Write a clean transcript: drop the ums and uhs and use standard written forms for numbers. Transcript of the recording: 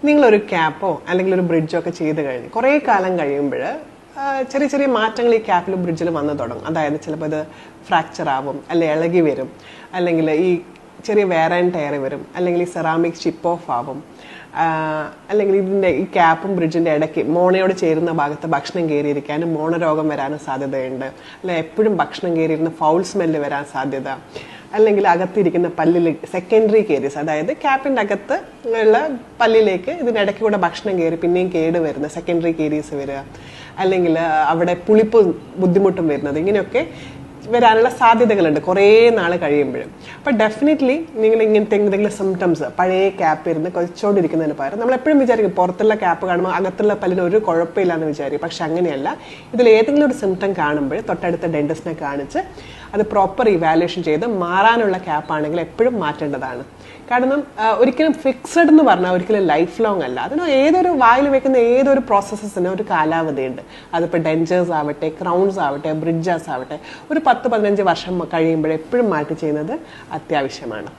നിങ്ങളൊരു ക്യാപ്പോ അല്ലെങ്കിൽ ഒരു ബ്രിഡ്ജോ ഒക്കെ ചെയ്ത് കഴിഞ്ഞ് കുറേ കാലം കഴിയുമ്പോൾ ചെറിയ ചെറിയ മാറ്റങ്ങൾ ഈ ക്യാപ്പിലും ബ്രിഡ്ജിലും വന്നു തുടങ്ങും. അതായത് ചിലപ്പോൾ ഇത് ഫ്രാക്ചർ ആവും, അല്ലെങ്കിൽ ഇളകി വരും, അല്ലെങ്കിൽ ഈ ചെറിയ വേർ ആൻഡ് ടയർ വരും, അല്ലെങ്കിൽ ഈ സെറാമിക് ചിപ്പ് ഓഫ് ആവും, അല്ലെങ്കിൽ ഇതിൻ്റെ ഈ ക്യാപ്പും ബ്രിഡ്ജിൻ്റെ ഇടയ്ക്ക് മോണയോട് ചേരുന്ന ഭാഗത്ത് ഭക്ഷണം കയറിയിരിക്കാനും മോണരോഗം വരാനും സാധ്യതയുണ്ട്. അല്ലെ എപ്പോഴും ഭക്ഷണം കയറിയിരുന്ന ഫൗൾ സ്മെല്ല് വരാൻ സാധ്യത, അല്ലെങ്കിൽ അകത്തിരിക്കുന്ന പല്ലിൽ സെക്കൻഡറി കേരീസ്, അതായത് ക്യാപ്പിൻ്റെ അകത്ത് ഉള്ള പല്ലിലേക്ക് ഇതിനിടയ്ക്ക് കൂടെ ഭക്ഷണം കയറി പിന്നെയും കേട് വരുന്ന സെക്കൻഡറി കേരീസ് വരിക, അല്ലെങ്കിൽ അവിടെ പുളിപ്പ് ബുദ്ധിമുട്ടും വരുന്നത്, ഇങ്ങനെയൊക്കെ വരാനുള്ള സാധ്യതകളുണ്ട് കുറേ നാൾ കഴിയുമ്പോഴും. അപ്പോൾ ഡെഫിനറ്റ്ലി നിങ്ങൾ ഇങ്ങനത്തെ എന്തെങ്കിലും സിംറ്റംസ് പഴയ ക്യാപ്പ് ഇരുന്ന് കൊച്ചോണ്ടിരിക്കുന്നതിന് പകരം നമ്മൾ എപ്പോഴും വിചാരിക്കും പുറത്തുള്ള ക്യാപ്പ് കാണുമ്പോൾ അകത്തുള്ള പല്ലിന് ഒരു കുഴപ്പമില്ല എന്ന് വിചാരിക്കും. പക്ഷെ അങ്ങനെയല്ല. ഇതിൽ ഏതെങ്കിലും ഒരു സിംറ്റം കാണുമ്പോൾ തൊട്ടടുത്ത ഡെന്റിസ്റ്റിനെ കാണിച്ച് അത് പ്രോപ്പർ ഇവാലുവേഷൻ ചെയ്ത് മാറാനുള്ള ക്യാപ്പാണെങ്കിൽ എപ്പോഴും മാറ്റേണ്ടതാണ്. കാരണം ഒരിക്കലും ഫിക്സഡ് എന്ന് പറഞ്ഞാൽ ഒരിക്കലും ലൈഫ് ലോങ് അല്ല. അതിന് ഏതൊരു വായിൽ വെക്കുന്ന ഏതൊരു പ്രോസസ്സിന് ഒരു കാലാവധിയുണ്ട്. അതിപ്പോൾ ഡെഞ്ചേഴ്സ് ആവട്ടെ, ക്രൗൺസ് ആവട്ടെ, ബ്രിഡ്ജസ് ആവട്ടെ, ഒരു 10-15 വർഷം കഴിയുമ്പോൾ എപ്പോഴും മാറ്റി ചെയ്യുന്നത് അത്യാവശ്യമാണ്.